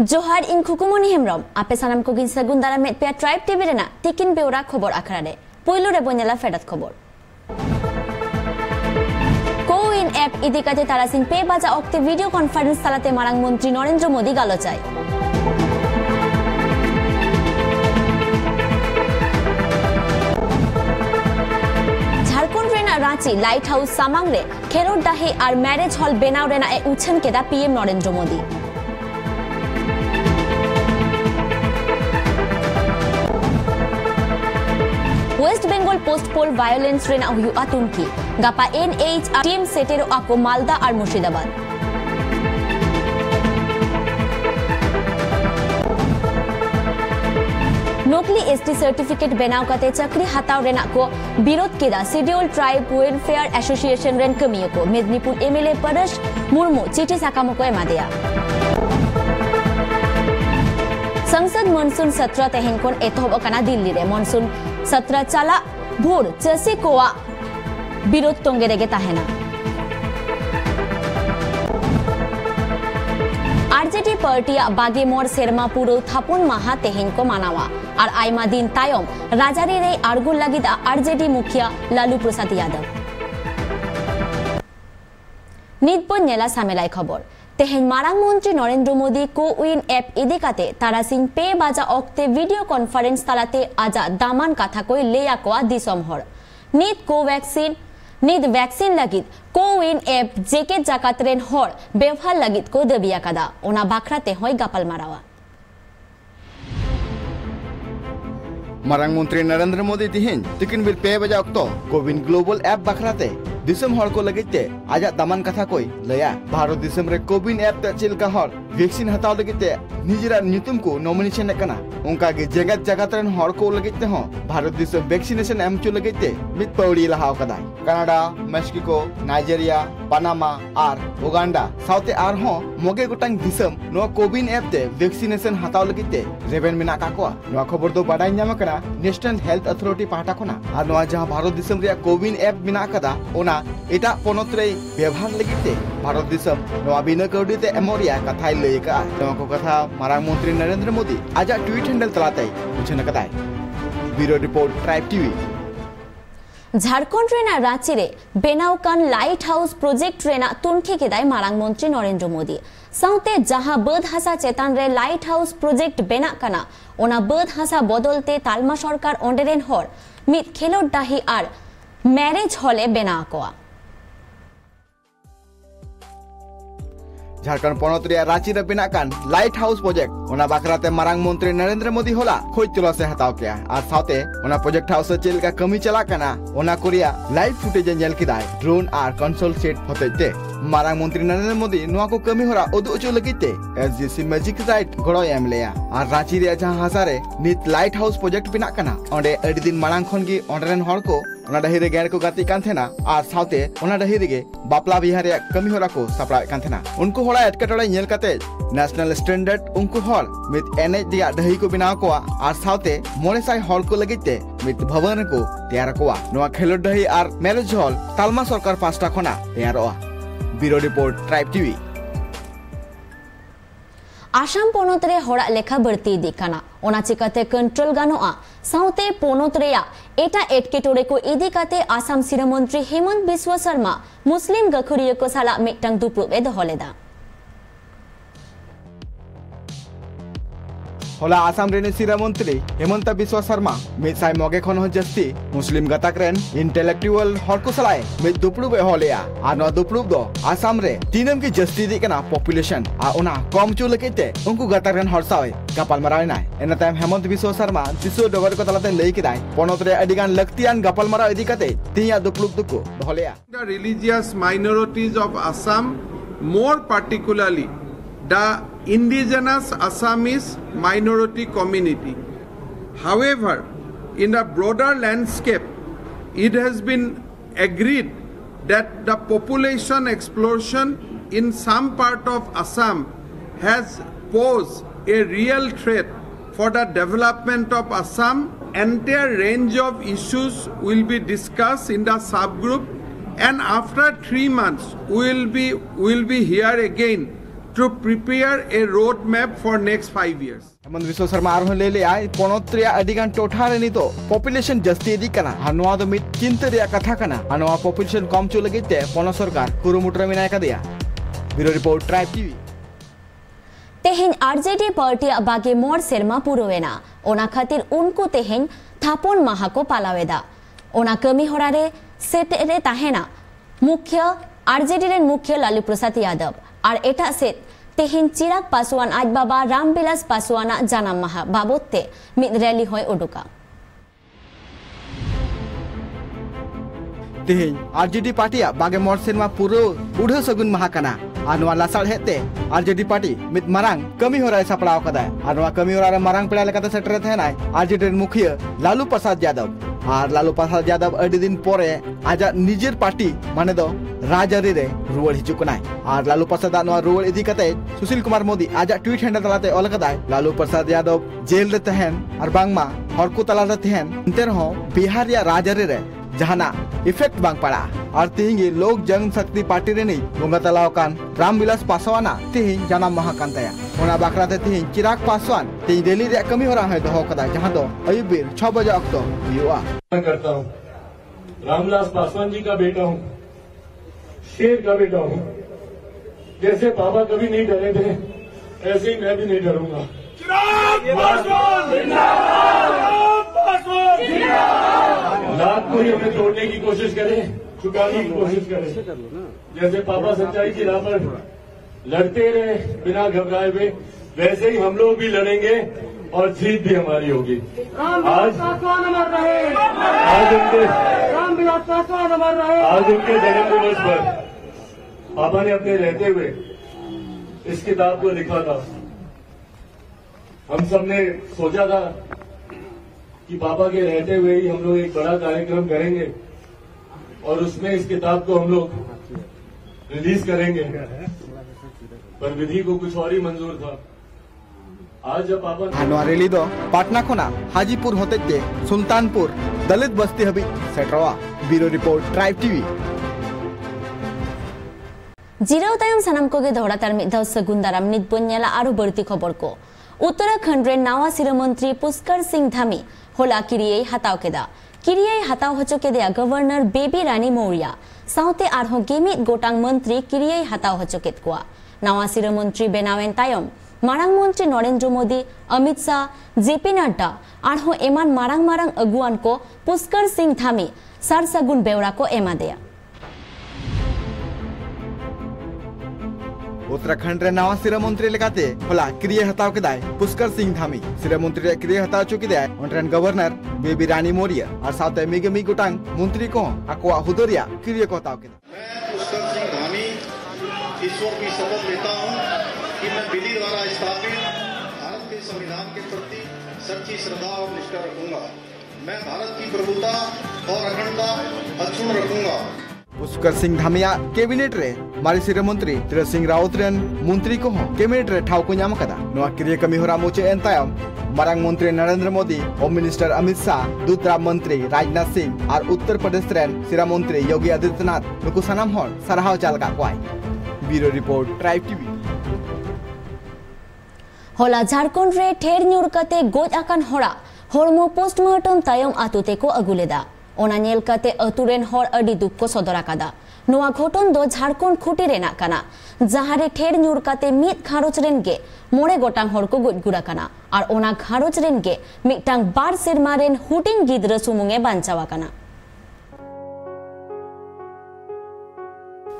जोहार इन खुकुमनी हेमरम आपे सानाम को गिन सगुन दारा मेट पे ट्राइब टीवी रेना तिकिन बेउरा खबर आखरा रे पोइलो रे बोनेला फेडत खबर कोविन ऐप इदिकाते तारासिन पे बाजा ओक्ते वीडियो कॉन्फ्रेंस तालाते मारांग मंत्री नरेंद्र मोदी गालोचाय झारखंड रेना रांची लाइट हाउस सामांग रे खेरोड दाहे और मैरिज हॉल बेनाव रेना ए उछन केदा PM Narendra Modi West Bengal post poll violence रेना हुयु आतंकी गापा एनएच टीम सेटेरो आको मालदा और मुर्शिदाबाद नोकली एसटी सर्टिफिकेट बेनाव काते चक्री हताव रेना को विरोध केदा शेड्यूल ट्राइब वेलफेयर एसोसिएशन रेन कमियो को मेदिनीपुर एमएलए परश मुर्मू चिठी साकामो को एमादिया संसद मानसून सत्र तेहेन कोन एतहब कना दिल्ली रे मानसून सत्र चला भोर चसी कोआ विरोध तोंगे रेगे ताहेना आरजेडी पार्टिया बागे मोर सेरमा पुरो थापुन माहा तेहेन को मानावा और आयमा दिन तायम राजारी रे आरगुल लगिदा आरजेडी मुखिया लालू प्रसाद यादव निदपन नेला सामेलाई खबर तेहेन मारांग मंत्री नरेंद्र मोदी कोविन ऐप इदिकाते तारासिंग पे बाजा ओक्ते वीडियो कॉन्फ्रेंस तालाते आजा दामान कथा कोई लेया कोआ दिसमहर निद वैक्सीन लगित कोविन ऐप जेके जाकातरेन हर व्यवहार लगित को दबिया कदा ओना बाखराते होय गापल मारावा मारांग मंत्री नरेंद्र मोदी तिहिन तिकिन बिल पे बजा ओक्तो कोविन ग्लोबल ऐप बाखराते दिसम हर को लगते आजा दामान कथा कोई लया भारत दिसम रे कोविन ऐप ते चिलका हर वैक्सीन हताव लगते निजरा न्यूतुम को नॉमिनेशन कना उनका के जगत जगतरन हर को लगते हो भारत दिसम वैक्सीनेशन एम चो लगते मित पौड़ी लहाव कदा कनाडा मेक्सिको नाइजीरिया पनामा और उगांडा साउथे आर हो मोगे गोटांग दिसम नो कोविन ऐप ते वैक्सीनेशन हताव लगते रेवेन मिना का को नो खबर दो बाडाय न्याम कना नेशनल हेल्थ अथॉरिटी पाटा कोना और नो जहां भारत दिसम रे कोविन ऐप मिना कदा ओना इटा पोनत रे व्यवहार लगते भारत दिसम नो बिना कौडी ते एमोरिया कथाय लयका नो को कथा मारांग मंत्री नरेंद्र मोदी आजा ट्वीट हैंडल तलाते उछन कदाय bureau report Tribe TV Jharkhand रेना रांची रे बेनावकान लाइट हाउस प्रोजेक्ट रेना तुनखी केदाय मारांग मंत्री नरेंद्र मोदी साउते जहां बद हासा चेतान रे लाइट हाउस प्रोजेक्ट बेना कना ओना बद हासा बदलते तालमा सरकार ओंडेरेन हर मित खेलोड डाही आर मैरिज हॉले बेना कोआ झारखंड पनत रे रांची रे बिना कान लाइट हाउस प्रोजेक्ट ओना बाखराते मारांग मंत्री नरेंद्र मोदी होला खोज तुला से हताव किया और साथे ओना प्रोजेक्ट हाउस चेल का कमी चला कना ओना कोरिया लाइव फुटेज जेल किदाय ड्रोन और कंसोल सेट होतेते मारांग मंत्री नरेंद्र मोदी नुआ को कमी होरा उदु उचो लगिते एसजीसी मैजिक साइट गड़ो एम लेया और रांची रे जहां हासारे नित लाइट हाउस प्रोजेक्ट बिना कना ओंडे अडी दिन मारांग खन गी ओंडरेन हर को ओना डही रे गैर को गाती कान थेना और साथे ओना डही रे बापला बिहार रे कमी होरा को सपड़ा कान थेना उनको होड़ा एटकेटोड़े नेल काते नेशनल स्टैंडर्ड उनको हर मित एनएच दिया डही को बिना को और साथे मोनेसाई हॉल को लगिते मित भवन को तैयार कोआ नोआ खेलो डही और मैरिज हॉल तालमा सरकार पास्टा खना तैयार bureau report Tribe TV Assam पोनत रे होड़ा लेखा बढ़ती दिखाना ओना चिकाते कंट्रोल गानोआ साउते पोनत रेया एटा एटकेटोरे को इदिकाते आसाम सिरा मंत्री हेमंत बिस्वा शर्मा मुस्लिम गखुरियो को साला मिटंग दुप्रुब ए दहलेदा होला आसाम रेने सिरा मंत्री हेमंत बिस्वा शर्मा मित साइ मोगे खन हो जस्ती मुस्लिम गताकरेन इंटेलेक्चुअल हर को सलाय मित दुप्रुब ए होलेया आ न दुप्रुब दो आसाम रे तीनम की जस्ती दी कना पॉपुलेशन आ ओना कम चु लकेते उनको गताकरेन हर साय गपाल मराय नाय एना टाइम हेमंत बिस्वा शर्मा दिसो डगर को तलाते लई किदाय पोनत रे अडिगान लक्तियान गपाल मरा इदिकाते तिया दुप्रुब दुको होलेया the religious minorities of Assam, more particularly the indigenous Assamese minority community. However, in a broader landscape, it has been agreed that the population explosion in some part of Assam has posed a real threat for the development of Assam. Entire range of issues will be discussed in the subgroup, and after 3 months we will be here again to prepare a roadmap for next 5 years. Hemant विश्व शर्मा आरो ले ले आय पोनोत्रिया अडिगान टोठा रे नितो population जस्ती इदी कना हनवा दो मिट चिंता रिया कथा कना हनवा पॉपुलेशन कम चो लगे ते पोनो सरकार कुरुमुट्र मिनाय का दिया ब्यूरो रिपोर्ट ट्राइब टीवी तेहेन आरजेडी पार्टी बागे मोर सेरमा पुरोवेना ओना खातिर उनको तेहेन थापोन माहा को पालावेदा ओना कमी होरारे सेटे ताहेना मुख्य आरजेडी रेन मुख्य लालू प्रसाद यादव और एटा सेट तेहेन चिराग पासवान आज बाबा रामबिलास पासवाना जानाम माहा बाबोते मिद रैली होय उडुका तेहेन आरजेडी पार्टी बागे मोर सेरमा पुरो उढो सगुन माहा कना आनवा लासाल हेते आरजेडी पार्टी मिद मारांग कमी होराय सपड़ाव कदाय आनवा कमी होरारे मारांग पेड़ा लेकाते सेटरे थेनाय आरजेडी रेन मुखिया लालू प्रसाद यादव और लालू प्रसाद यादव अड़ी दिन पोरे आजा निजेर पार्टी माने दो राजआरी रे रुवड़ हिजुकनाय और लालू प्रसाद नवा रुवड़ इदी कते सुशील कुमार मोदी आजा ट्वीट हैंडल तलाते ओल कदाय लालू प्रसाद यादव जेल रे तहन और बांगमा हर को तला रे तहन इंते रहो बिहार या राजआरी रे जहाना इफेक्ट बांग पड़ा और तिहिंगी लोक जनशक्ति पार्टी रे नहीं बोंगा तलाव कान रामबिलास पासवाना तिहिं जाना महा कांतया ओना बाकराते तिहिं चिराग पासवान तिहिं दिल्ली रे कमी हो रहा है दो कदा जहां दो अयुब बीर 6 बजे अक्तो युवा मैं करता हूं रामबिलास पासवान जी का बेटा हूं शेर का बेटा हूं जैसे बाबा कभी नहीं डरे थे ऐसे ही मैं भी नहीं डरूंगा चिराग पासवान जिंदाबाद पासवान जिंदाबाद लात को ही हमें तोड़ने की कोशिश करें चुकाने की कोशिश करें जैसे पापा सच्चाई की राह पर लड़ते रहे बिना घबराए हुए वैसे ही हम लोग भी लड़ेंगे और जीत भी हमारी होगी। आज उनके जन्म दिवस पर पापा ने अपने रहते हुए इस किताब को लिखा था। हम सबने सोचा था कि पापा के रहते हुए ही हम लोग एक बड़ा कार्यक्रम करेंगे और उसमें इस किताब को हम लोग रिलीज करेंगे, पर विधि को कुछ और ही मंजूर था। आज जब पापा हानवा रेली दो पाटना खोना हाजीपुर होते ते सुल्तानपुर दलित बस्ती हबी सेटरवा ब्यूरो रिपोर्ट ट्राइब टीवी जिराव तायम सनम को गे धोड़ा तार मिद सगुन दाराम नित बन्याला आरो बर्ती खबर को उत्तराखंड रे नावा सिर मंत्री पुष्कर सिंह धामी होला किरिये हताव केदा किरिये हताव हचो केदया गवर्नर बेबी रानी मौर्या साउते आरहो गेमित गोटांग मंत्री किरिये हताव हचो केद कोआ नावा सिर मंत्री बेनावेन तायम मारांग मंत्री नरेंद्र मोदी अमित शाह जेपी नड्डा आरहो एमान मारांग मारांग अगुआन को पुष्कर सिंह धामी सार सगुन बेवड़ा को एमा दिया। उत्तराखंड रे नवा सिर मंत्री लेकाते होला क्रिय हताव केदाय पुष्कर सिंह धामी सिर मंत्री रे क्रिय हताव चुकी दे ओंट्रेन गवर्नर बेबी रानी मौर्य और साथे मिगमी गुटांग मंत्री को अकवा हुदरिया क्रिय को हताव केदा। मैं पुष्कर सिंह धामी ईश्वर की शपथ लेता हूं कि मैं विधि द्वारा स्थापित भारत के संविधान के प्रति सच्ची श्रद्धा और निष्ठा रखूंगा। मैं भारत की प्रभुता और अखंडता अक्षुण्ण रखूंगा। पुष्कर सिंह धामिया कैबिनेट रे मारी सिर मंत्री तीरथ सिंह रावत रेन मंत्री को कैबिनेट रे ठाव को नाम कदा नवा क्रिय कमी होरा मुचे एन तायम मारांग मंत्री नरेंद्र मोदी होम मिनिस्टर अमित शाह दूसरा मंत्री राजनाथ सिंह और उत्तर प्रदेश रेन सिरा मंत्री योगी आदित्यनाथ नुकु सनाम होर सराहाव चाल का कोई ब्यूरो रिपोर्ट ट्राइब टीवी होला झारखंड रे ठेर न्यूर कते गोज आकान होड़ा होरमो पोस्टमार्टम तायम आतुते को अगुलेदा ओना नेल कते अतुरेन होर अडी दुख को सदरा कादा नोआ घटन दो झारखंड खुटी रेना काना जहारे ठेर न्यूर कते मित घारोज रेन गे मोड़े गोटांग होर को गोज गुड़ा काना और ओना घारोज रेन गे मिटांग बार सेरमा रेन हुटिंग गिद्र सुमुंगे बांचावा काना।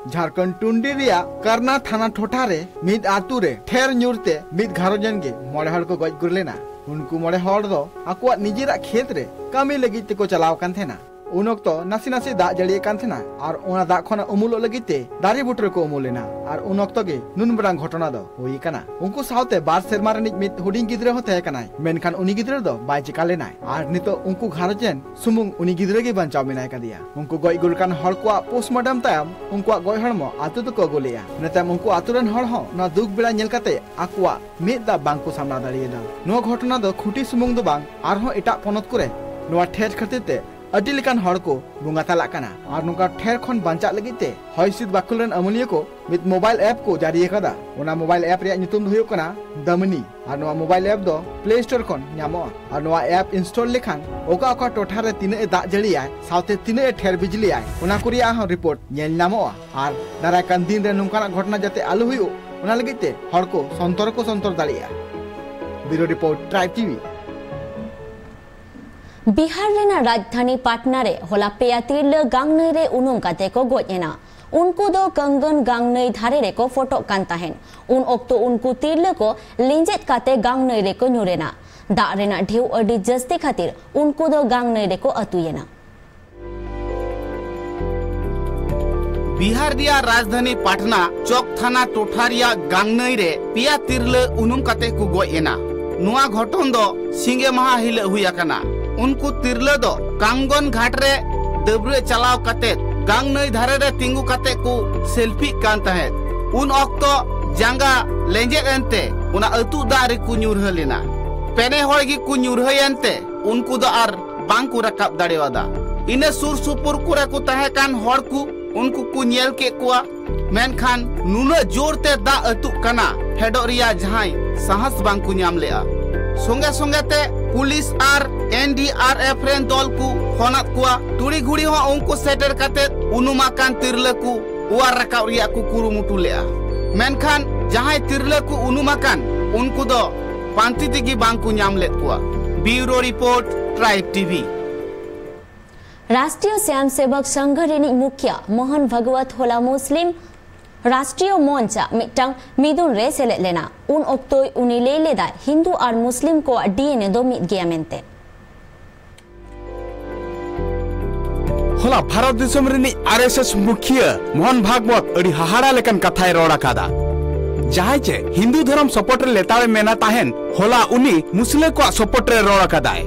झारखंड टुंडी रिया करना थाना ठोठा रे मिद आतु रे ठेर न्यूरते मिद घारोजन गे मोड़े हड़ को गोज गुरलेना उनको मोड़े हड़ दो अकुआ निजेरा खेत रे कमी लगी ते को चलाव कान थेना उन वक्त नासी नासी दाग जड़िए कान थेना और ओना दाग खना उमुलो लगिते दारी बुटरे को उमुलेना और उन वक्त गे नुन बड़ांग घटना दो हुई काना उनको सावते बार सेरमा रनिक मित हुडिंग गिद्रे हो तहे कानाय मेनखान उनी गिद्रे दो बाय चिका लेनाय और नितो उनको घारजेन सुमुंग उनी गिद्रे गे बांचाव मेनाय कादिया उनको गय गुलकान हर को पोस्टमार्टम तायम उनको गय हरमो आतु तो को गोलिया नेताम उनको आतुरन हर हो ना दुख बेड़ा नेल काते आकुआ मिदा बांग को सामना दाड़ियेदा नो घटना दो खुटी सुमुंग दो बांग आरहो एटा पोनत करे नोआ ठेर खातिर अडी लेकान हर को बुंगा तालाक काना और नुका ठेर खन बांचा लगिते हयसिद बाकुलरन अमलिया को मित मोबाइल ऐप को जारी कदा ओना मोबाइल ऐप रे नितुम दो हुयो कना दमनी और नोआ मोबाइल ऐप दो प्ले स्टोर खन न्यामो और नोआ ऐप इंस्टॉल लेखान ओका ओका टोठा रे तिने दाग जड़ी आय साउते तिने ठेर बिजली आय ओना कुरिया ह रिपोर्ट नेल नामो और दाराय कान दिन रे नुकाना घटना जाते आलु हुयो ओना लगिते हर को संतर दाड़िया bureau report Tribe TV Bihar रेना राजधानी पाटना रे होला पेया तिरले गांगनई रे उनुम काते को गोजेना उनको दो कंगन गांगनई धारे रे को फोटो कान ताहेन उन ओक्तो उनको तिरले को लिंजेत काते गांगनई रे को न्युरेना दा रेना ढेउ अडी जस्ती खातिर उनको दो गांगनई रे को अतुयेना बिहार रिया राजधानी पाटना चौक थाना टोठारिया गांगनई रे पेया तिरले उनुम काते को गोजेना नुआ घटन दो सिंगे माहा हिले हुया काना उनको तिरले दो कांगन घाट रे दबरे चलाव काते गांगनई धारे रे तिंगु काते को सेल्फी कान ताहे उन ऑक्तो जांगा लेंजे एंते उना अतु दारे को न्युरह लेना पेने होय गी को न्युरह एंते उनको दो आर बांग को रकाब दाड़ेवादा इने सुर सुपुर कुरे को ताहे कान होड़ को उनको को नेल के कोआ मेनखान नुना जोरते दा अतु कना हेडो रिया जहाई साहस बांग को न्याम लेआ संगे संगे ते पुलिस आर एनडीआरएफ रेन दल को फोनात कुआ तुड़ी घुड़ी हो उनको सेटर काते उनुमाकान तिरले को उवार रकाव रिया को कुरुमुटु लेआ मेनखान जहाई तिरले को उनुमाकान उनको दो पांति तिगी बांग को न्याम लेत कुआ ब्यूरो रिपोर्ट ट्राइब टीवी राष्ट्रीय स्वयंसेवक संघ रेनी मुखिया मोहन भगवत होला मुस्लिम राष्ट्रीय मंचा मिटंग मिदुन रे सेलेद लेना उन ओक्तो उनी ले लेदा हिंदू और मुस्लिम को डीएनए दो मिद गया मेंते होला भारत दिसम रेनी आरएसएस मुखिया मोहन भागवत अड़ी हाहाड़ा लेकन कथाय रोड़ा कादा जहां चे हिंदू धर्म सपोर्ट रे लेतावे मेना ताहेन होला उनी मुस्लिम को सपोर्ट रे रोड़ा कादाय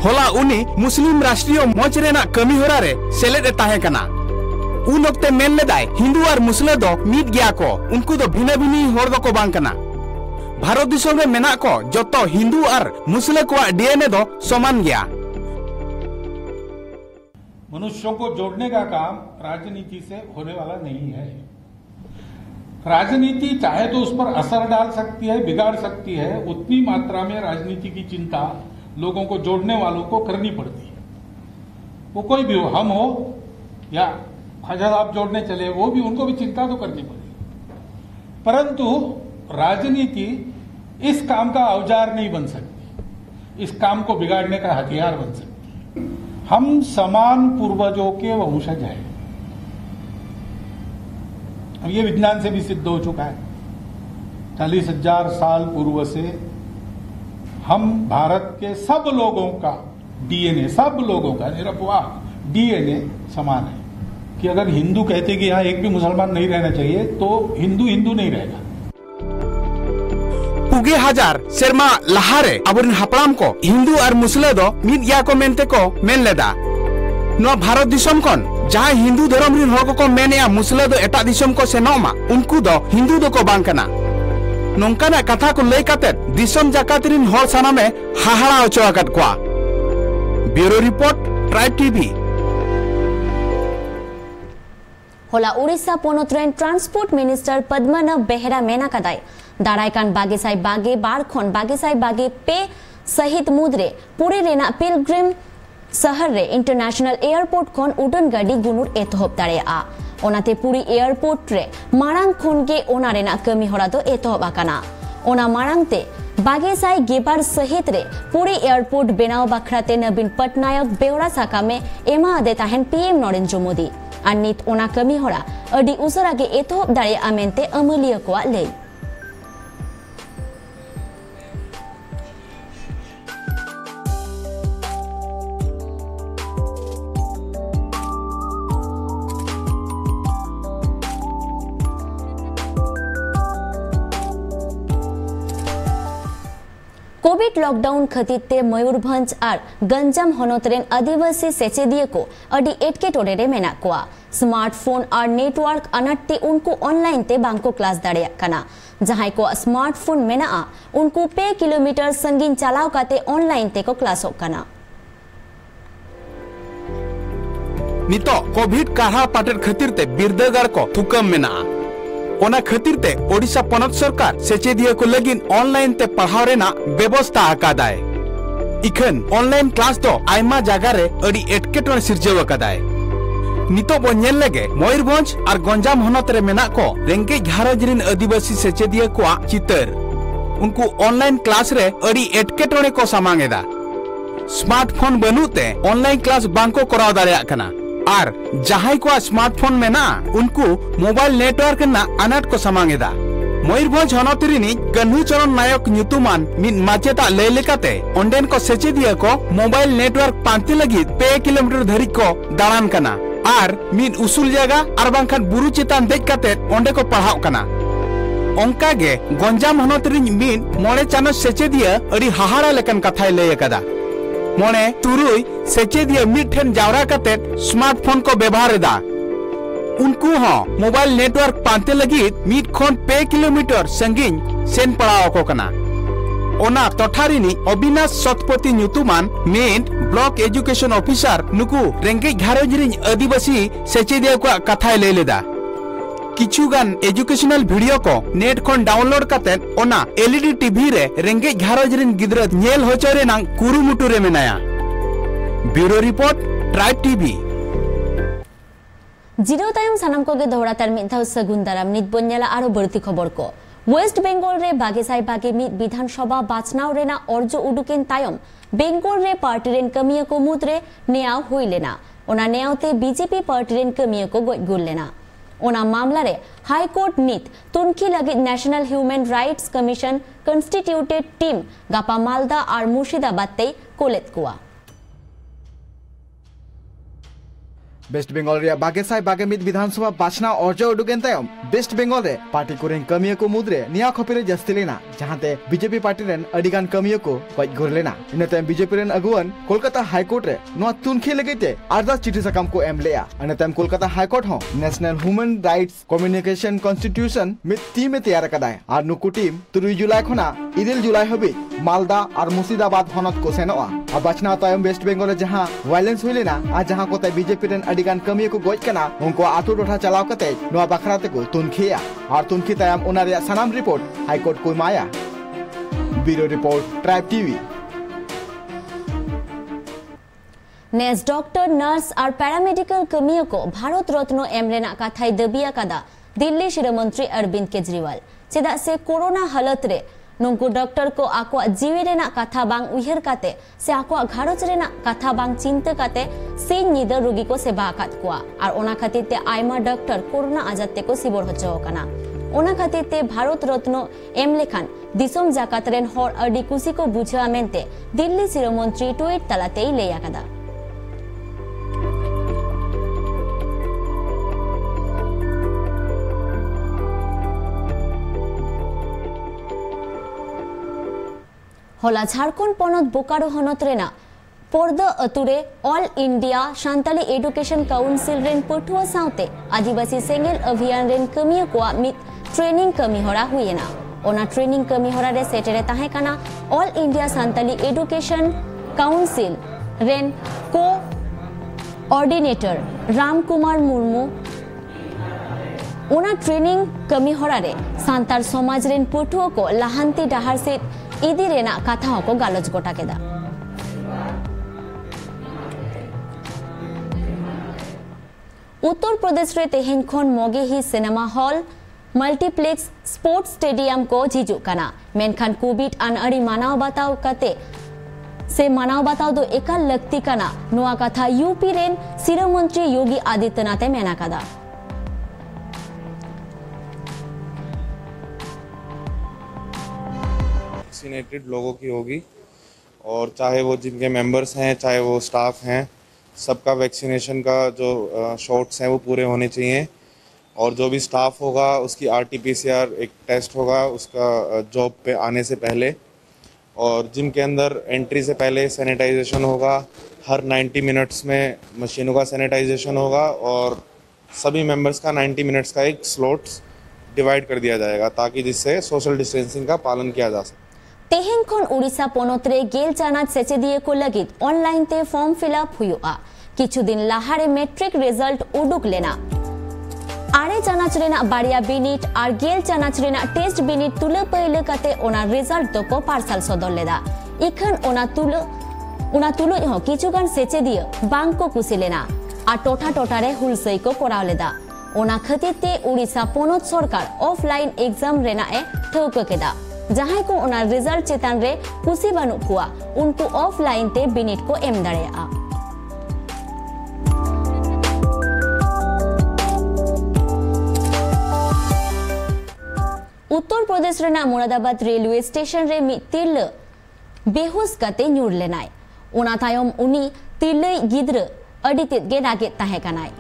होला उनी मुस्लिम राष्ट्रीय मंच रेना कमी होरा रे सेलेद ताहे कना उन वक्ते मेन लेदाय हिंदू और मुस्लिम दो मिद गया को उनको दो भिन्न भिन्न होड़ दो को बांग कना भारत दिसम रे मेना को जतो हिंदू और मुस्लिम को डीएनए दो समान गया मनुष्यों को जोड़ने का काम राजनीति से होने वाला नहीं है राजनीति चाहे तो उस पर असर डाल सकती है बिगाड़ सकती है उतनी मात्रा में राजनीति की चिंता लोगों को जोड़ने वालों को करनी पड़ती है वो कोई भी हो हम हो या ख्वाजा साहब जोड़ने चले वो भी उनको भी चिंता तो करनी पड़ेगी परंतु राजनीति इस काम का औजार नहीं बन सकती इस काम को बिगाड़ने का हथियार बन सकती हम समान पूर्वजों के वंशज हैं अब ये विज्ञान से भी सिद्ध हो चुका है 40,000 साल पूर्व से हम भारत के सब लोगों का डीएनए सब लोगों का निरपवाह डीएनए समान है कि अगर हिंदू कहते कि यहाँ एक भी मुसलमान नहीं रहना चाहिए तो हिंदू हिंदू नहीं रहेगा पुगे हजार सेरमा लहारे अबुरिन हापड़ाम को हिंदू और मुस्लिम दो मिद गया को मेनते को मेन लेदा नो भारत दिसम कौन जहाँ हिंदू धर्म रिन होड़ को मेनेया मुस्लिम दो एटा दिसम को सेनोमा उनको दो हिंदू दो को बांग कना नोंकाना कथा को लय काते दिसम जाकात रिन होड़ साना में हाहाड़ा ओचो आकत कोआ ब्यूरो रिपोर्ट ट्राइब टीवी होला उड़ीसा पोनत रेन ट्रांसपोर्ट मिनिस्टर पद्मनाभ बेहरा मेना कदाय दारायकान बागेसाई बागे बार खन बागेसाई बागे पे सहित मुद्रे पुरी रेना पिलग्रिम शहर रे इंटरनेशनल एयरपोर्ट खन उड़न गाड़ी गुनुर एतहब दाड़ेया ओनाते पुरी एयरपोर्ट रे मारांग खन के ओना रेना कमी होरा दो एतहब आकाना ओना मारांगते बागेसाई गेबार सहित रे पुरी एयरपोर्ट बेनाव बाखराते नवीन पटनायक बेवड़ा साका में एमा आदे ताहेन पीएम नरेंद्र मोदी और नित ओना कमी होरा अडी उसरा के एतहब दाड़ेया मेनते अमलिया को लई कोविड लॉकडाउन खतिर ते मयूरभंज और गंजाम हनत रेन आदिवासी सेचेदिया को अडी एटके टोडे रे मेना कोआ स्मार्टफोन और नेटवर्क अनट्टे उनको ऑनलाइन ते बांको क्लास दाड़िया कना जहां को स्मार्टफोन मेना उनको 2 किलोमीटर संगीन चलाव काते ऑनलाइन ते को क्लास कना नितो कोविड काढ़ा पाटेर खतिर ते बिरदगार को थुकम मेना ओना खतिर ते ओडिशा पनत सरकार सेचेदिया को लगिन ऑनलाइन ते पढ़ाव रेना व्यवस्था आकादाय इखन ऑनलाइन क्लास तो आयमा जगह रे अडी एटकेटोन सिरजेव आकादाय नितो बो नेल लगे मयूरभंज और गंजाम हनत रे मेना को रेंगे घारज रिन आदिवासी सेचेदिया को चितर उनको ऑनलाइन क्लास रे अडी एटकेटोने को सामांगेदा स्मार्टफोन बनुते ऑनलाइन क्लास बांको कराव दाड़िया कना और जहां को स्मार्टफोन में ना उनको मोबाइल नेटवर्क ना अनाट को सामांगेदा मयूरभंज हनत रिनी कन्हू चरण नायक न्युतुमान मिन माचेता लय लेकाते ओंडेन को सेचेदिया को मोबाइल नेटवर्क पांति लगी 2 किलोमीटर धरी को दाड़ान कना और मिन उसूल जगह और बांखान बुरु चेतान देख काते ओंडे को पढ़ाव कना ओंका गे गंजाम हनत रिन मिन मोड़े चानस सेचेदिया अड़ी हाहाड़ा लेकन कथाय लय कदा मोने तुरुई सेचेदिया मिठेन जावरा काते स्मार्टफोन को व्यवहार दा उनको मोबाइल नेटवर्क पांते लगी मिट खन 2 किलोमीटर संगीन सेन पड़ाव को कना ओना तोठारिनी अविनाश सतपति न्युतुमान मेन ब्लॉक एजुकेशन ऑफिसर नुकु रेंगे घारोजरिन आदिवासी सेचेदिया को कथाय ले लेदा किछुगान एजुकेशनल वीडियो को नेट खन डाउनलोड काते ओना एलईडी टीवी रे रेंगे घारोजरिन गिद्रा नेल होचरे नांग कुरुमुटु रे मेनाया ब्यूरो रिपोर्ट ट्राइब टीवी जिरो तायम सानाम को गे दोहरा तार मिथाउ सगुन दाराम नित बन्याला आरो बर्ती खबर को वेस्ट बेंगल रे बागेसाई बागे मित विधानसभा बाचनाव रेना अर्जो उडुकेन तायम बेंगल रे पार्टी रेन कमिया को मुद्रे नेयाव हुई लेना ओना नेयावते बीजेपी पार्टी रेन कमिया को गोय गुल लेना ओना मामला रे हाई कोर्ट नित तुनखी लगी National Human Rights Commission constituted team गापा मालदा और मुर्शिदाबाद ते कोलेत कुआ वेस्ट बेंगल रे बागेसाई बागेमित विधानसभा बाचना अर्ज उडुकेन तायम वेस्ट बेंगल रे पार्टी कोरेन कमिया को मुद्रे निया खपिरे जस्ती लेना जहांते बीजेपी पार्टी रेन अडिगान कमिया को गज गुर लेना इनते बीजेपी रेन अगुवन कोलकाता हाई कोर्ट रे नो तुनखी लगेते अरदास चिठी सकाम को एम लेया अनते कोलकाता हाई कोर्ट हो National Human Rights communication constitution मित टीम में तैयार कदाय और नुकु टीम 3 जुलाई खना 2 जुलाई हबी मालदा और मुर्शिदाबाद हनत को सेनोआ आ बाचना तायम वेस्ट बेंगल जहां वायलेंस हुई लेना आ जहां को ते बीजेपी रेन अडिगान कमिया को गज कना उनको आठो टोठा चलाव कते नो बखराते को तुनखिया और तुनखी तायम ओना रे सनाम रिपोर्ट हाई कोर्ट को माया ब्यूरो रिपोर्ट ट्राइब टीवी नेस डॉक्टर नर्स और पैरामेडिकल कमिया को भारत रत्न एम रेना कथाई दबिया कदा दिल्ली शिरो मंत्री अरविंद केजरीवाल चेदा से कोरोना हालत रे नुंकु डॉक्टर को आको जीवी रेना कथा बांग उयहर काते से आको घारोज रेना कथा बांग चिंता काते सिन निदा रोगी को सेवा आकात कुआ और ओना खातिर ते आयमा डॉक्टर कोरोना आजाते को सिबोर होचो कना ओना खातिर ते भारत रत्न एम लेखान दिसोम जाकात रेन हर अडी कुसी को बुझा मेनते दिल्ली शिरो मंत्री ट्वीट तलाते लेया कदा होला झारखंड पनत बोकारो हनत रेना पर्दा अतुरे All India Santali education council रेन पठुआ साउते आदिवासी सेंगेल अभियान रेन कमिया को मित ट्रेनिंग कमी होरा हुएना ओना ट्रेनिंग कमी होरा रे सेटेरे ताहे काना All India Santali education council रेन को ऑर्डिनेटर राम कुमार मुर्मू ओना ट्रेनिंग कमी होरा रे सांतार समाज रेन पठुआ को लाहांती डाहार से इदी रेना कथा को गालज गोटा केदा उत्तर प्रदेश रे तेहेन खन मोगे ही cinema hall multiplex sports stadium को झिजु कना मेनखान कोविड अन अड़ी मानाव बताव कते से मानाव बताव दो एकाल लगती कना नुआ कथा यूपी रेन सिरो मंत्री योगी आदित्यनाथ मेना कदा वैक्सीनेटेड लोगों की होगी और चाहे वो जिनके मेंबर्स हैं चाहे वो स्टाफ हैं सबका वैक्सीनेशन का जो शॉट्स हैं वो पूरे होने चाहिए और जो भी स्टाफ होगा उसकी RT-PCR एक टेस्ट होगा उसका जॉब पे आने से पहले और जिम के अंदर एंट्री से पहले सैनिटाइजेशन होगा, हर 90 मिनट्स में मशीनों का सैनिटाइजेशन होगा और सभी मेंबर्स का 90 मिनट्स का एक स्लॉट्स डिवाइड कर दिया जाएगा ताकि जिससे सोशल डिस्टेंसिंग का पालन किया जा सके। तेहेन खन उड़ीसा पोनत रे गेल चानाच सेचेदिए को लगित ऑनलाइन ते फॉर्म फिलअप हुआ। किछु दिन लाहारे मैट्रिक रिजल्ट उडुक लेना। आरे चानाच रेना बारिया बिनिट और गेल चानाच रेना टेस्ट बिनिट तुले पहिले कते ओना रिजल्ट तो को पार्सल सदर लेदा। इखन ओना तुलो हो किछु गान सेचेदिए बांग को कुसी लेना आ टोठा टोठा रे हुलसई को कोराव लेदा। ओना खतिर ते उड़ीसा पोनत सरकार ऑफलाइन एग्जाम रेना ए ठौक केदा। जहां को ओना रिजल्ट चेतान रे कुसी बानु कुआ उनको ऑफलाइन ते बिनिट को M दाड़ेया। Uttar Pradesh Raina Moradabad railway station रे मि तिरल बेहोश कते न्यूर लेनाय। ओना तायम उनी तिरल गिद्र अडी तेद गे रागे ताहे कनाय।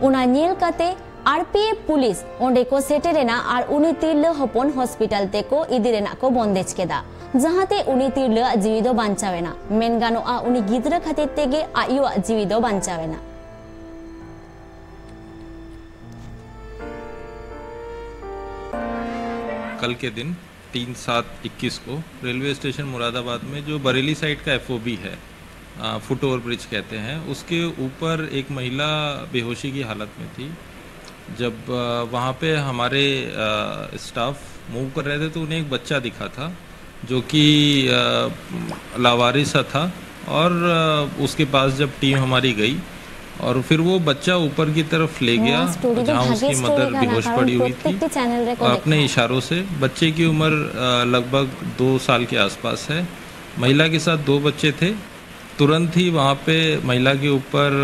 ओना नेल कते आरपीएफ पुलिस ओंडे को सेटेरेना और उनी तिरल हपन हॉस्पिटल ते को इदिरेना को बंदेज केदा जहाते उनी तिरल जीवी दो बांचावेना मेन गानोआ उनी गिद्र खातिर तेगे आयु जीवी दो बांचावेना। कल के दिन 3/7/21 को रेलवे स्टेशन मुरादाबाद में जो बरेली साइड का एफओबी है, फुट ओवर ब्रिज कहते हैं, उसके ऊपर एक महिला बेहोशी की हालत में थी। जब वहाँ पे हमारे स्टाफ मूव कर रहे थे तो उन्हें एक बच्चा दिखा था जो कि लावारिस था और उसके पास जब टीम हमारी गई और फिर वो बच्चा ऊपर की तरफ ले गया जहाँ उसकी मदर बेहोश पड़ी हुई थी और अपने इशारों से, बच्चे की उम्र लगभग 2 साल के आसपास है, महिला के साथ 2 बच्चे थे। तुरंत ही वहाँ पे महिला के ऊपर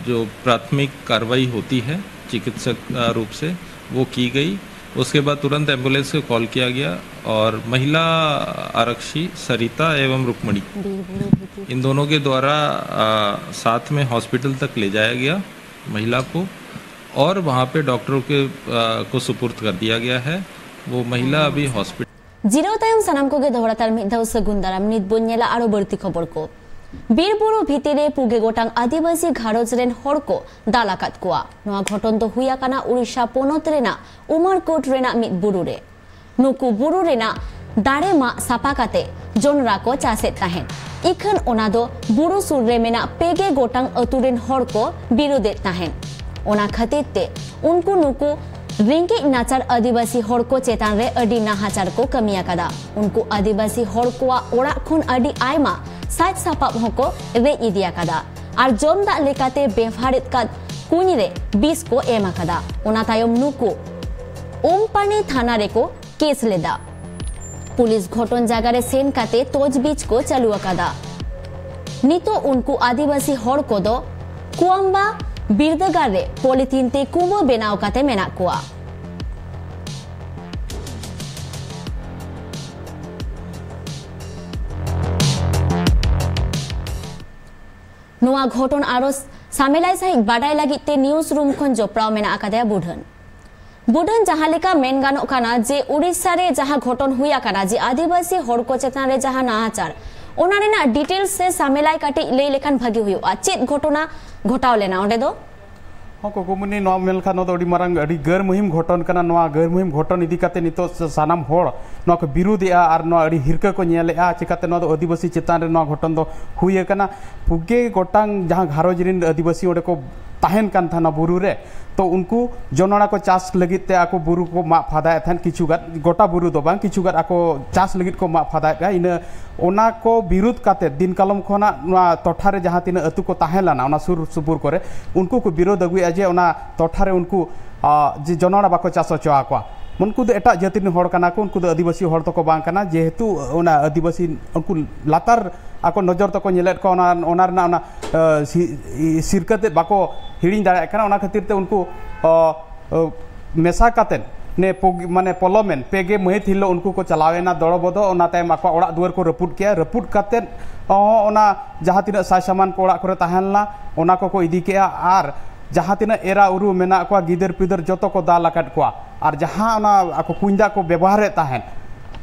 जो प्राथमिक कार्रवाई होती है चिकित्सक रूप से वो की गई। उसके बाद तुरंत एम्बुलेंस को कॉल किया गया और महिला आरक्षी सरिता एवं रुक्मणी इन दोनों के द्वारा साथ में हॉस्पिटल तक ले जाया गया महिला को और वहाँ पे डॉक्टरों के को सुपुर्द कर दिया गया है। वो महिला अभी हॉस्पिटल जीरो तायम सनाम को गे दोहरातार मिदाउ सगुंदाराम नित बोन्येला आरो बर्ती खबर को बीरबुरु भितिरे पुगे गोटांग आदिवासी घारोज रेन हर को दालाकात कोआ। नोआ घटन दो हुया काना उड़ीसा पोनत रेना उमरकोट रेना मित बुरु रे। नुकु बुरु रेना दाड़े मा सापा काते जोनरा को चासे ताहेन। इखन ओना दो बुरु सुर रे मेना पेगे गोटांग अतु रेन हर को बिरुदे ताहेन। ओना खातिर ते उनको नुकु रिंगे नाचार आदिवासी हर को चेतान रे अडी नाहाचार को कमिया कदा। उनको आदिवासी हर कोआ ओड़ा खुन अडी आयमा साज सापाब होको रे इदिया कदा और जम दा लेकाते बेवहारित का कुनी रे 20 को एमा कदा। ओना तायम नुकु ओमपानी थाना रे को केस लेदा। पुलिस घटन जगह रे सेन काते तोजबीज को चालू कदा। नितो उनको आदिवासी हर को दो कुआम्बा बिरदगार रे पॉलिथीन ते कुंबो बेनाव काते मेना कोआ। नोआ घटन आरो सामेलाय सहित बाडाय लागिते न्यूज रूम खन जपराव मेना आकादया बुढ़न जहां लेका मेन गानो काना जे उड़ीसा रे जहां घटन हुया काना जे आदिवासी हर को चेतन रे जहां नाहाचार ओना रेना डिटेल्स से सामेलाय काटे लई लेखान भागी हुयो चेत घटना घटाव लेना ओंडे दो कोकुमुनी नोआ मेलखान दो मारंग गर मुहिम घटन काना। नोआ गर मुहिम घटन इदी काते नितो सानाम होड़ नोआ को बिरुदेआ और नोआ अड़ी हिरका को नेलेआ चिकाते नोआ दो आदिवासी चेतान रे नोआ घटन दो हुए काना। पुगे गोटांग जहां घारोज रिन आदिवासी ओडे को ताहेन कान थाना बुरु रे तो उनको जोनड़ा को चाष लगित ते आको बुरु को मा फादाय थान किछुगार गोटा बुरु दो बांग किछुगार आको चाष लगित को मा फादाय इन ओना को विरुद्ध काते दिन कालम खोना नोआ टोठा रे जहां तिना अतु को ताहेलाना ओना सुर सुपुर करे उनको को विरोध अगुया जे ओना टोठा रे उनको जे जोनड़ा बाको चाष चोआ को उनको दो एटा जातिन हड़ काना को उनको दो आदिवासी हड़ तो को बांग काना जेहेतु ओना आदिवासी उनको लातार आको नजर तो को नेलेट को ओना सिरकते बाको हिड़ी दाड़े काना ओना खातिर ते उनको मेसा कातेन ने माने पलोमेन पेगे महित हिलो उनको को चलावेना दड़ो बदो ओना तायम आको ओड़ा दुआर को रपुट किया रपुट कातेन ओना जहां तिना साय सामान को ओड़ा करे ताहेनला ओना को इदी केया आर जहां तिना एरा उरु मेना को गिदर पिदर जतो को दाल लाकाट को और जहां ओना आको कुंदा को व्यवहार ताहेन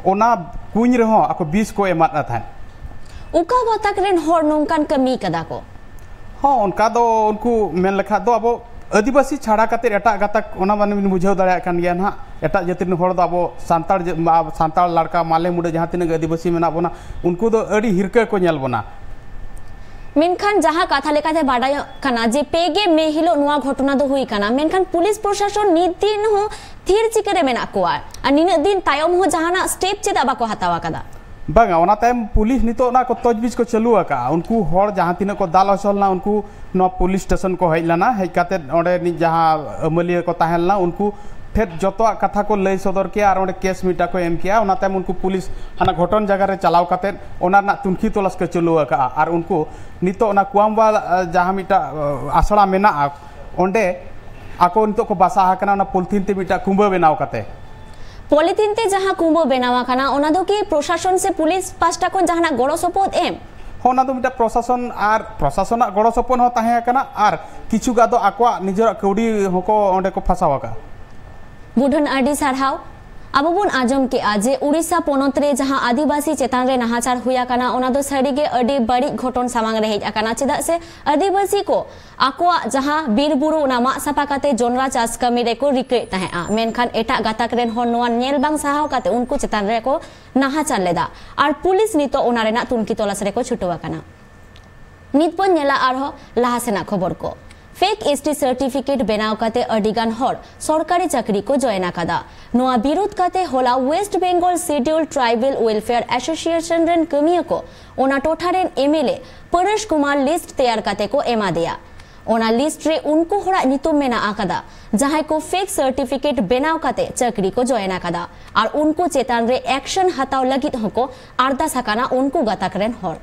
ओना कुंज रहो आको 20 को एमात था उका गतक रेन हर नोंकान कमी कदा को हाँ उनका दो उनको मेन लेखा दो अब आदिवासी छाड़ा करते एटा गतक ओना माने बुझाव दाड़ा कान गया ना एटा जाति हर दो अब सांताड़ लड़का माले मुडे जहाँ तीन आदिवासी मेना बोना उनको दो अड़ी हिरका को नेल बोना मेनखान जहाँ कथा लेकाते बाडाय कना जे पेगे मे हिलो नुआ घटना दो हुई कना मेनखान पुलिस प्रशासन नित दिन हो थीर चिकरे मेना को आ निना दिन तायम हो जहाना स्टेप चेदा बाको हतावा कदा बांगा ओना टाइम पुलिस नितो ना को तजबीज को चलू आका उनको हर जहाँ तीन को दाल असलना उनको न पुलिस स्टेशन को हेलना हेकाते ओडे नि जहाँ अमलिया को ताहेलना उनको फिर जतो कथा को लय सदर के और केस मिटा को एम किया ओना टाइम उनको पुलिस हाना घटन जगह रे चलाव काते ओना ना तुनखी तलाश के चलू आका और उनको नितो ना कुआमबा जहाँ मिटा आसड़ा मेना ओंडे आको नितो को बासा हाकना ना पॉलिथीन ते मिटा कुंबा बनाव काते पॉलिथीन ते जहाँ कुंबो बनावा कना ओना दो की प्रशासन से पुलिस पास्टा को जहाना गड़ो सपोर्ट एम होना दो मिटा प्रशासन और प्रशासन गड़ो सपोर्ट हो ताहे कना और किछु गादो आको निजर कौड़ी होको ओंडे को फसावा का बुढ़न आदि सारहाव अब बन आजम के आजे उड़ीसा पोनत रे जहां आदिवासी चेतान रे नाहाचार हुया कना ओना दो सारीगे अडी बड़ी घटन सामांग रे हेज आकना चेदा से आदिवासी को आकोआ जहां बीर बुरु नामा सापा काते जोनरा चास कमी रे को रिके ताहे आ मेनखान एटा गाताक रेन हर नोआ नेल बांग साहाव काते उनको चेतान रे को नाहाचार लेदा और पुलिस नितो ओना रेना तुनकी तलाश रे को छुटवा कना नित पन नेला आरहो लाहासेना खबर को फेक एसटी सर्टिफिकेट बनाव काते अडिगान हर सरकारी चाकरी को जॉइन आकादा नोआ विरोध काते होला West Bengal scheduled tribal welfare association रेन कमिया को ओना टोठा रेन एमएलए परेश कुमार लिस्ट तैयार काते को एमा दिया ओना लिस्ट रे उनको होड़ा नितुम मेना आकादा जहां को फेक सर्टिफिकेट बनाव काते चाकरी को जॉइन आकादा और उनको चेतान रे एक्शन हताव लगित हको आरदा सकाना उनको गताक रेन हर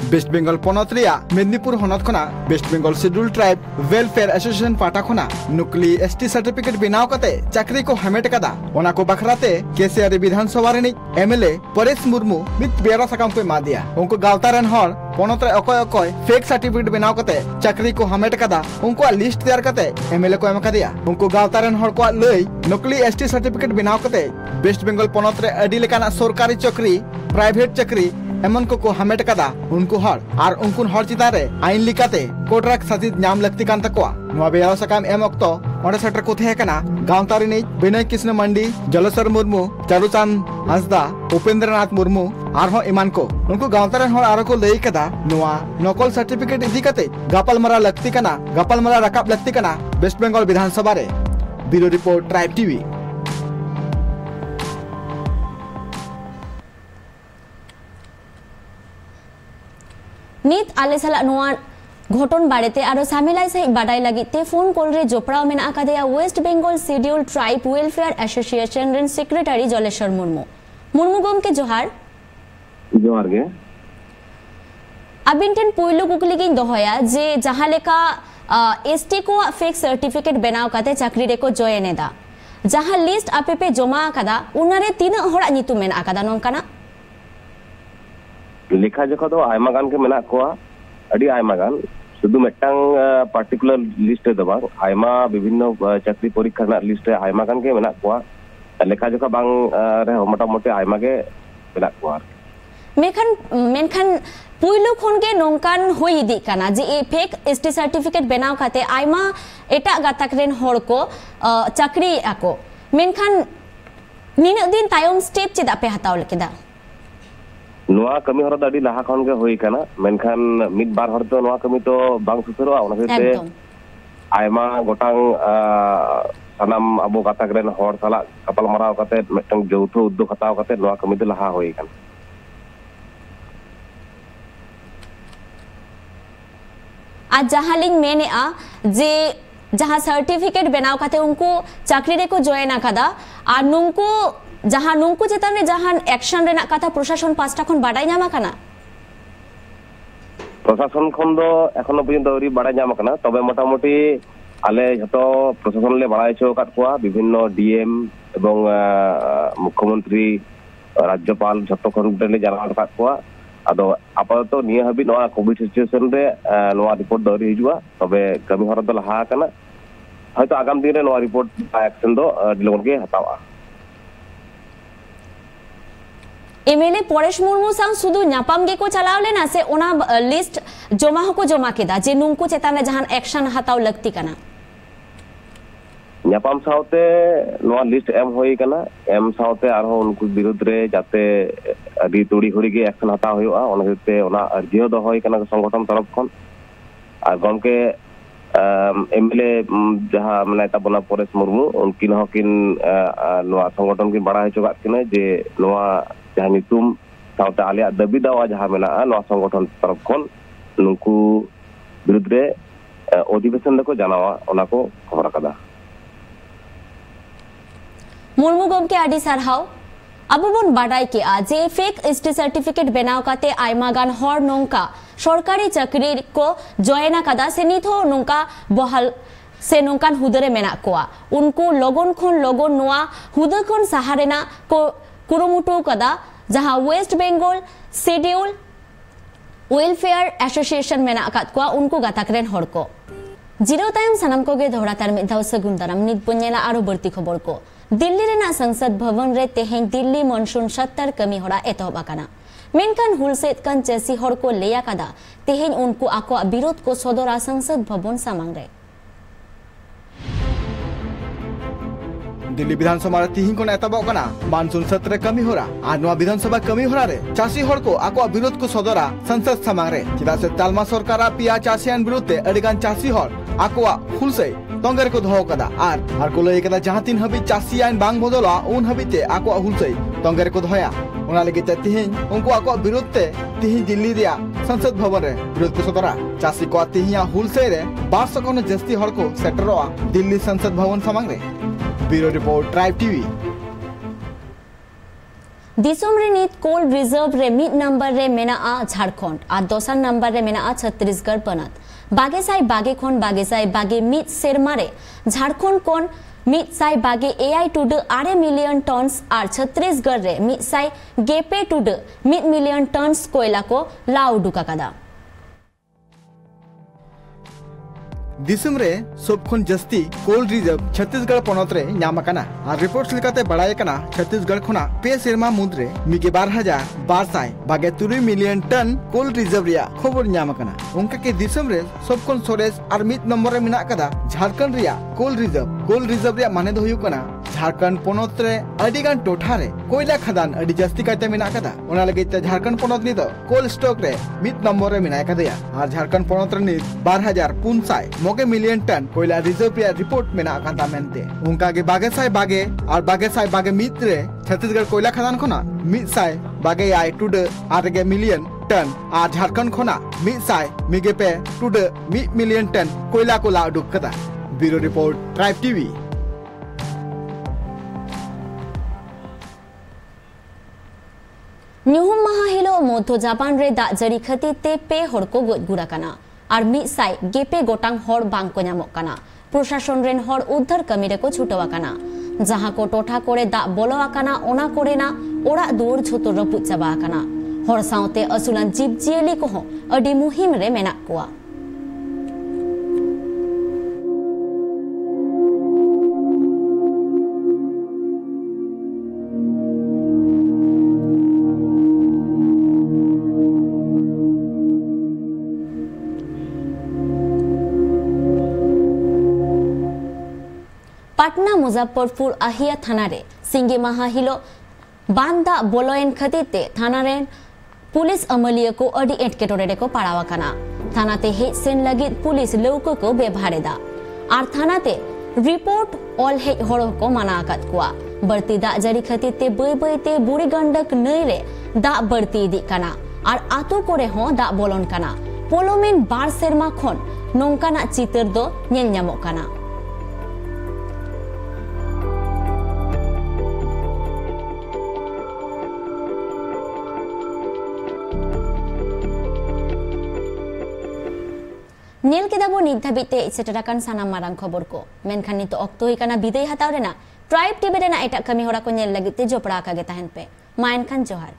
वेस्ट बेंगल पनत रिया मेदिनीपुर हनत खना West Bengal scheduled tribe welfare association पाटा खना नुकली एसटी सर्टिफिकेट बनाव कते चाकरी को हमेट कदा ओना को बखराते केसीआर विधानसभा रे एमएलए परेश मुर्मू मित बेरा सकाम को मा दिया उनको गावता रेन हर पनत रे अकय अकय फेक सर्टिफिकेट बनाव कते चाकरी को हमेट कदा उनको लिस्ट तैयार कते एमएलए को एम कदिया उनको गावता रेन हर को लय नुकली एसटी सर्टिफिकेट बनाव कते वेस्ट बेंगल पनत रे अडी लेकाना सरकारी चाकरी प्राइवेट चाकरी एमन को हमेट कदा उनको हर और उनको हर चितारे आईन लिकाते कोटराक साजिद नाम लगती कान तकवा नोआ बेयाव सकाम एम अक्तो ओंडे सेटर को थे कना गांवतारी ने विनय कृष्ण मंडी जलसर मुर्मू चारुचांद हांसदा उपेंद्रनाथ मुर्मू और हो इमान को उनको गांवतारे हर आरो को लई कदा नोआ नकल सर्टिफिकेट इदी कते गापलमरा लगती कना गापलमरा रकाब लगती कना वेस्ट बेंगल विधानसभा रे ब्यूरो रिपोर्ट ट्राइब टीवी नित आले साला नोआ घटन बारेते आरो सामिलाई सही बाडाई लगिते फोन कॉल रे जोपड़ाव मेना आकादेया West Bengal scheduled tribe welfare association रेन सेक्रेटरी जलेश्वर मुर्मू मुर्मू गोम के जोहार गे अबिन टेन पुइलु कुकली गिन दोहया जे जहां लेका एसटी को फेक सर्टिफिकेट बनाव काते चाकरी रे को जॉइन एदा जहां लिस्ट आपे पे जमा आकादा उनारे तीन होड़ा नितु मेना आकादा नोंकाना लेखा जोखा तो आयमा गान के मेना कोआ अडी आयमा गान शुद्ध मेटांग पार्टिकुलर लिस्ट दो बांग आयमा विभिन्न चाकरी परीक्षा ना लिस्ट आयमा गान के मेना कोआ लेखा जोखा बांग रे मोटा मोटे आयमा के मेना कोआ मेनखान पुइलु खन के नोंकान होई इदी काना जे ए फेक एसटी सर्टिफिकेट बनाव खाते आयमा एटा गाताक रेन हर को चाकरी आको मेनखान निना दिन तायम स्टेप चेदा पे हताव लकेदा नोआ कमी हर दाडी लाहा खन के होई काना मेनखान मिद बार हर तो नोआ कमी तो बांग सुसरो ओना से आयमा गोटांग सनाम अबो गाताक रेन हर साला कपाल मराव काते मेटंग जौथो उद्योग हताव काते नोआ कमी तो लाहा होई काना आज जहां लिंग मेने आ जे जहां सर्टिफिकेट बनाव काते उनको चाकरी रे को जॉइन आकादा और नुंको जहां नुंको चेतन रे जहां एक्शन रेना कथा प्रशासन पास्टा खन बाडाय नामा काना प्रशासन खन दो एखोनो पर्यंत अवरी बाडाय नामा काना तबे मोटामुटी आले जतो प्रशासन ले बाडाय छो काट कोआ विभिन्न डीएम एवं मुख्यमंत्री राज्यपाल जतो खन ले जाना काट कोआ आदो आपातत निया हबी नोआ कोविड सिचुएशन रे नोआ रिपोर्ट दौरी हिजुआ तबे कमी हर दो लहा काना हयतो आगाम दिन रे नोआ रिपोर्ट एक्शन दो डिलोन के हतावा एमएलए परेश मुर्मू साव सुदु न्यापाम गे को चलाव लेना से ओना लिस्ट जमा को जमा केदा जे नुंकु चेतान जहां एक्शन हताव लगती कना न्यापाम सावते नोआ लिस्ट एम होई कना एम सावते आरो उनको विरुद्ध रे जाते अभी तोड़ी घड़ी के एक्शन हताव होयोआ ओनते ओना अर्जियो दो होई कना संगठन तरफ खन आ गमके एमएलए जहां माने ताबना परेश मुर्मू उनकिन हकिन नोआ संगठन की बड़ा हेचोगा किना जे नोआ जहां नितुम सावते आलिया दाबी दावा जहां मेना नोआ संगठन तरफ खन नुंकु विरुद्ध रे अधिवेशन दको जानावा ओना को खबर कदा मुर्मू गमके आडी सारहाव अबो बोन बाडाई के आज फेक एसटी सर्टिफिकेट बनाव काते आयमा गान हर नोंका सरकारी चाकरी को जॉयना कदा से निथो नोंका बहाल से नोंकान हुदरे मेना कोआ उनको लोगन खन लोगन नोआ हुदर खन सहारेना को कुरुमुटु कदा जहां West Bengal schedule welfare association मेना अकात कोआ उनको गाताकरेन हर को जीरो टाइम सनम को गे दोहरा तार मिदाव सगुन दाराम नित बन्यला आरो बर्ती खबर को दिल्ली रेना संसद भवन रे तेहें दिल्ली मनसून 70 कमी होड़ा एतहबा काना मेनकान हुलसेत कान चेसी हर को लेया कदा तेहें उनको आको विरोध को सदरा संसद भवन सामांग रे दिल्ली विधानसभा तिहिं को एतहबा काना मानसून सत्र कमी होरा आ नोआ विधानसभा कमी होरा रे चासी हर को आको विरोध को सदरा संसद सामांग रे चिदा से तालमा सरकारा पिया चासियान विरुद्ध अडिगान चासी हर आको हुलसे तंगर को धो कदा आर को लय कदा जहां तीन हबी चासी आइन बांग बदला उन हबीते आको हुलसे तंगर को धोया ओना लगे तिहिं उनको आको विरोध ते तिहिं दिल्ली रिया संसद भवन रे विरोध को सदरा चासी को तिहिया हुलसे रे 1200 को जस्ती हर को सेटरवा दिल्ली संसद भवन सामांग रे bureau report Tribe TV Disom रे नित कोल रिजर्व रे मिड नंबर रे मेना आ झारखंड आ दोसर नंबर रे मेना आ छत्तीसगढ़ पनत बागेसाई बागे खन बागेसाई बागे मिड सेरमारे झारखंड कोन मिड साई बागे एआई टुड 8 मिलियन टन्स आर छत्तीसगढ़ रे मिड साई गेपे टुड मिड मिलियन टन्स कोयला को लाउ डुका कदा दिसम रे सबखन जस्ती कोल रिजर्व छत्तीसगढ़ पनत रे न्यामकाना और रिपोर्ट्स लेकाते बड़ाय कना छत्तीसगढ़ खना पे सेरमा मुद्रे मिगे 12,223 मिलियन टन कोल रिजर्व रिया खबर न्यामकाना उनका के दिसम रे सबखन सोरेस और मिड नंबर रे मिना कदा झारखंड रिया कोल रिजर्व रिया माने दो हुयु कना झारखंड पनत रे अडिगान टोठा रे कोयला खदान अडि जस्ती काते मिना कदा ओना लगे झारखंड पनत नि तो कोल स्टॉक रे मिड नंबर रे मिना कदा और झारखंड पनत रे 12,500 मोगे मिलियन टन कोयला रिजर्व या रिपोर्ट में ना कांता मेनते उनका के बागेसाई बागे मित्र छत्तीसगढ़ कोयला खदान खना मिसाई बागे आई टुड आगे मिलियन टन आ झारखंड खना मिसाई मिगे पे टुड मिलियन टन कोयला को ला उडुक कदा ब्यूरो रिपोर्ट ट्राइब टीवी न्यूहुम महा हिलो मध्य जापान रे दा जरी खती ते पे हर को गज गुरा कना और मिसाई गेपे गोटांग हर बांग को ᱧᱟᱢᱚᱜ कना प्रशासन रेन हर उद्धार कमी रे को छुटवा कना जहां को टोठा कोरे दा बोलवा कना ओना कोरेना ओड़ा दुर झोतो रपुत चाबा कना हर साउते असुलन जीव जियली को हो अडी मुहिम रे मेना कोआ पटना मुजफ्फरपुर अहिया थाना रे सिंगे माहा हिलो बांदा बोलोएन खतीते थाना रे पुलिस अमलिया को अडी एटकेटोरे को पाड़ावा कना थानाते हे सेन लगी पुलिस लौको को बेभारेदा आर थानाते रिपोर्ट ऑल हे हड़ो को मना आकत कुआ बढ़ती दा जरी खतीते बय बयते बुड़ी गंडक नई रे दा बढ़ती इदी कना आर आतु कोरे हो दा बोलोन कना पोलोमेन बार सेरमा खन नोंकाना चितर दो नेल ᱧᱟᱢᱚᱜ कना नेल केदाबो नित धाबिते सेटराकान सानाम मारांग खबर को मेनखान नितो अक्तो हिकाना बिदाय हताव रेना ट्राइब टीवी रेना एटा कमी होरा को नेल लगिते जोपड़ा कागे ताहेन पे मायन खान जोहार।